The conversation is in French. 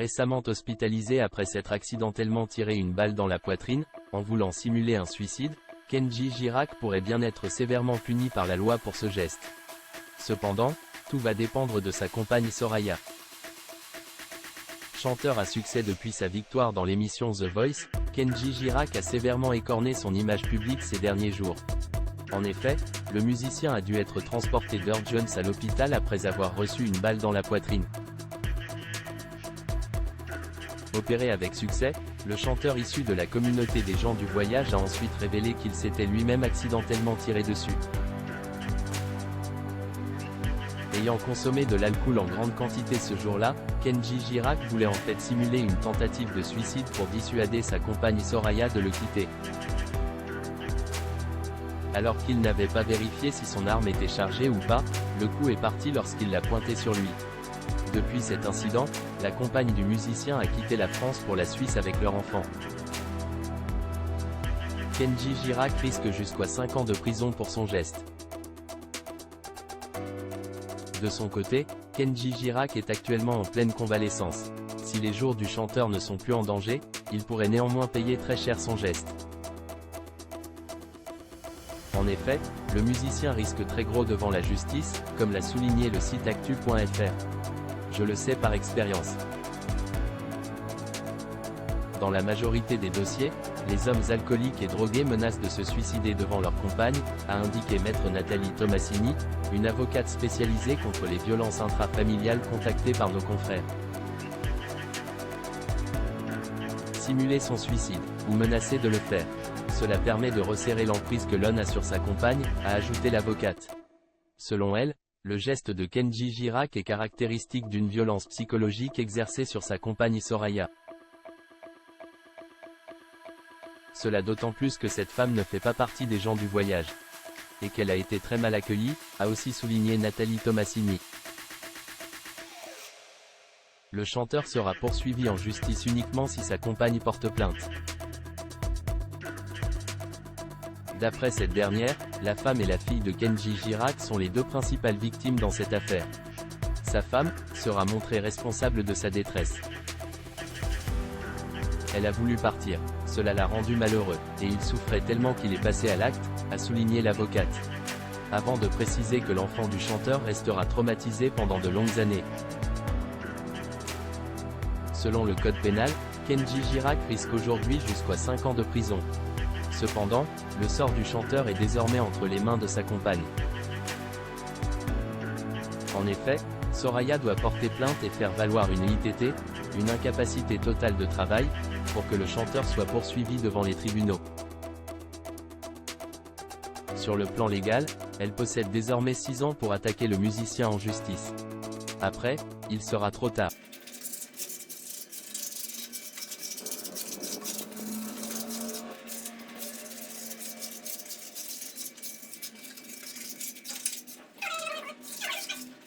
récemment hospitalisé après s'être accidentellement tiré une balle dans la poitrine, en voulant simuler un suicide. Kenji Girac pourrait bien être sévèrement puni par la loi pour ce geste. Cependant, tout va dépendre de sa compagne Soraya. Chanteur à succès depuis sa victoire dans l'émission The Voice, Kenji Girac a sévèrement écorné son image publique ces derniers jours. En effet, le musicien a dû être transporté d'urgence à l'hôpital après avoir reçu une balle dans la poitrine. Opéré avec succès, le chanteur issu de la communauté des gens du voyage a ensuite révélé qu'il s'était lui-même accidentellement tiré dessus. Ayant consommé de l'alcool en grande quantité ce jour-là, Kenji Girac voulait en fait simuler une tentative de suicide pour dissuader sa compagne Soraya de le quitter. Alors qu'il n'avait pas vérifié si son arme était chargée ou pas, le coup est parti lorsqu'il l'a pointé sur lui. Depuis cet incident, la compagne du musicien a quitté la France pour la Suisse avec leur enfant. Kenji Girac risque jusqu'à 5 ans de prison pour son geste. De son côté, Kenji Girac est actuellement en pleine convalescence. Si les jours du chanteur ne sont plus en danger, il pourrait néanmoins payer très cher son geste. En effet, le musicien risque très gros devant la justice, comme l'a souligné le site actu.fr. Je le sais par expérience. Dans la majorité des dossiers, les hommes alcooliques et drogués menacent de se suicider devant leur compagne, a indiqué maître Nathalie Tomassini, une avocate spécialisée contre les violences intrafamiliales contactée par nos confrères. Simuler son suicide, ou menacer de le faire. Cela permet de resserrer l'emprise que l'on a sur sa compagne, a ajouté l'avocate. Selon elle, le geste de Kenji Girac est caractéristique d'une violence psychologique exercée sur sa compagne Soraya. Cela d'autant plus que cette femme ne fait pas partie des gens du voyage. Et qu'elle a été très mal accueillie, a aussi souligné Nathalie Tomassini. Le chanteur sera poursuivi en justice uniquement si sa compagne porte plainte. D'après cette dernière, la femme et la fille de Kenji Girac sont les deux principales victimes dans cette affaire. Sa femme sera montrée responsable de sa détresse. Elle a voulu partir, cela l'a rendu malheureux, et il souffrait tellement qu'il est passé à l'acte, a souligné l'avocate. Avant de préciser que l'enfant du chanteur restera traumatisé pendant de longues années. Selon le code pénal, Kenji Girac risque aujourd'hui jusqu'à 5 ans de prison. Cependant, le sort du chanteur est désormais entre les mains de sa compagne. En effet, Soraya doit porter plainte et faire valoir une ITT, une incapacité totale de travail, pour que le chanteur soit poursuivi devant les tribunaux. Sur le plan légal, elle possède désormais 6 ans pour attaquer le musicien en justice. Après, il sera trop tard.